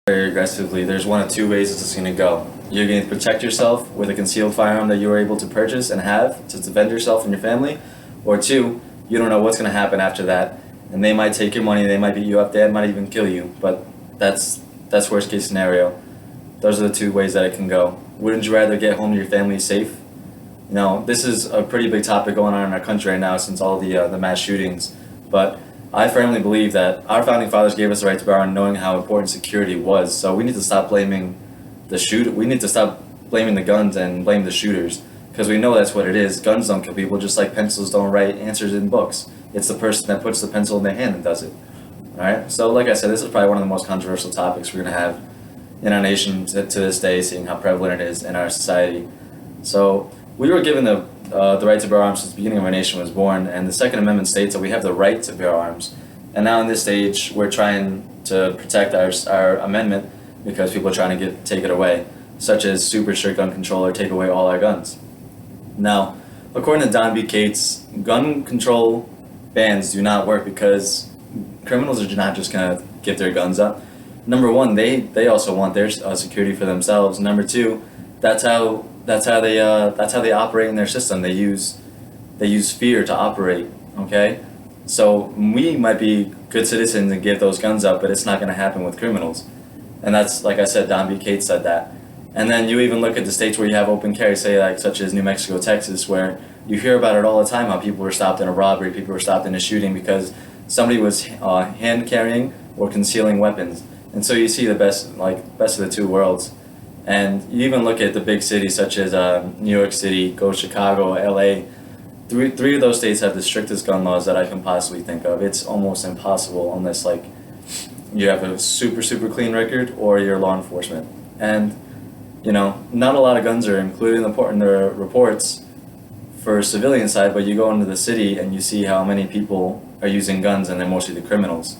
very aggressively, there's one of two ways this is going to go. You're going to protect yourself with a concealed firearm that you were able to purchase and have to defend yourself and your family, or two, you don't know what's going to happen after that, and they might take your money, they might beat you up, they might even kill you, but that's worst case scenario. Those are the two ways that it can go. Wouldn't you rather get home to your family safe? You know, this is a pretty big topic going on in our country right now since all the mass shootings, but I firmly believe that our founding fathers gave us the right to bear arms knowing how important security was. So we need to stop blaming we need to stop blaming the guns and blame the shooters, because we know that's what it is. Guns don't kill people, just like pencils don't write answers in books. It's the person that puts the pencil in their hand that does it. Alright? So like I said, this is probably one of the most controversial topics we're going to have in our nation to this day, seeing how prevalent it is in our society. So we were given the right to bear arms since the beginning of our nation was born, and the Second Amendment states that we have the right to bear arms. And now in this stage, we're trying to protect our amendment because people are trying to take it away, such as super strict gun control or take away all our guns. Now, according to Don B. Cates, gun control bans do not work because criminals are not just going to give their guns up. Number one, they also want their security for themselves. Number two, that's how they operate in their system. They use fear to operate. Okay, so we might be good citizens and give those guns up, but it's not going to happen with criminals. And that's, like I said, Don B. Cates said that. And then you even look at the states where you have open carry, say like such as New Mexico, Texas, where you hear about it all the time, how people were stopped in a robbery, people were stopped in a shooting because somebody was hand carrying or concealing weapons. And so you see the best of the two worlds. And you even look at the big cities such as New York City, go Chicago, LA. Three of those states have the strictest gun laws that I can possibly think of. It's almost impossible unless you have a super clean record or you're law enforcement. And you know, not a lot of guns are included in the reports for civilian side, but you go into the city and you see how many people are using guns, and they're mostly the criminals.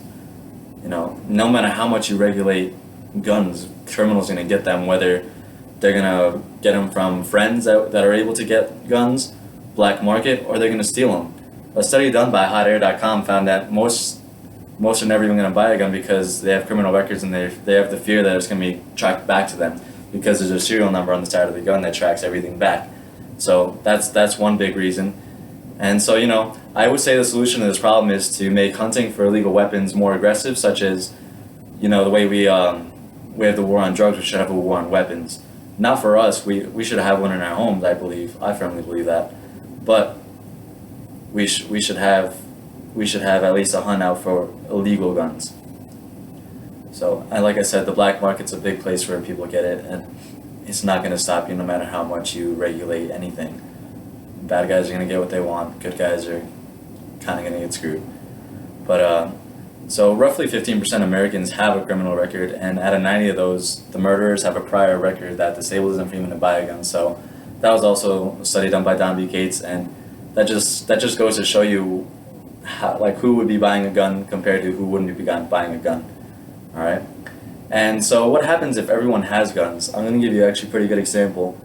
You know, no matter how much you regulate guns, criminals are going to get them, whether they're going to get them from friends that are able to get guns, black market, or they're going to steal them. A study done by hotair.com found that most are never even going to buy a gun because they have criminal records, and they have the fear that it's going to be tracked back to them because there's a serial number on the side of the gun that tracks everything back. So that's one big reason. And so, you know, I would say the solution to this problem is to make hunting for illegal weapons more aggressive, such as, you know, the way we have the war on drugs, we should have a war on weapons. Not for us, we should have one in our homes, I firmly believe that. But we should have at least a hunt out for illegal guns. So, and like I said, the black market's a big place where people get it, and it's not going to stop you no matter how much you regulate anything. Bad guys are going to get what they want. Good guys are kind of going to get screwed. But so roughly 15% of Americans have a criminal record, and out of 90 of those, the murderers have a prior record that disables them from even to buy a gun. So that was also a study done by Don B. Cates, and that just goes to show you how, who would be buying a gun compared to who wouldn't be buying a gun. All right. And so what happens if everyone has guns? I'm going to give you actually a pretty good example.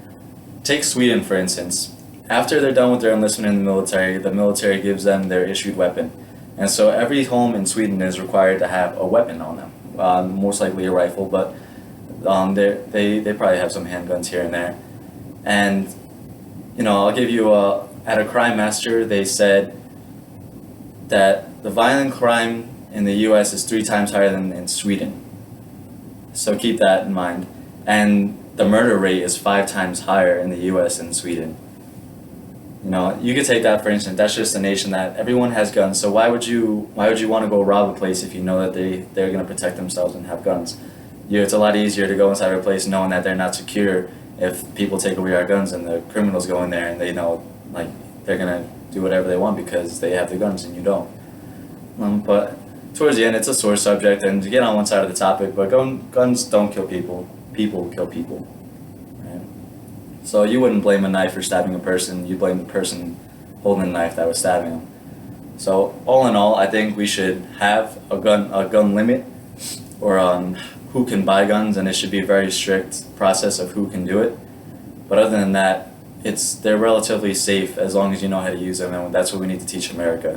Take Sweden, for instance. After they're done with their enlistment in the military gives them their issued weapon. And so every home in Sweden is required to have a weapon on them, most likely a rifle, but they probably have some handguns here and there. And, you know, I'll give you at a crime master, they said that the violent crime in the U.S. is 3 times higher than in Sweden. So keep that in mind. And the murder rate is 5 times higher in the U.S. than Sweden. You know, you could take that for instance. That's just a nation that everyone has guns. So why would you want to go rob a place if you know that they're going to protect themselves and have guns? It's a lot easier to go inside a place knowing that they're not secure if people take away our guns and the criminals go in there and they know they're going to do whatever they want because they have the guns and you don't. But towards the end, it's a sore subject, and to get on one side of the topic, but guns don't kill people. People kill people. Right? So you wouldn't blame a knife for stabbing a person. You blame the person holding the knife that was stabbing them. So all in all, I think we should have a gun limit, or who can buy guns, and it should be a very strict process of who can do it. But other than that, they're relatively safe as long as you know how to use them, and that's what we need to teach America.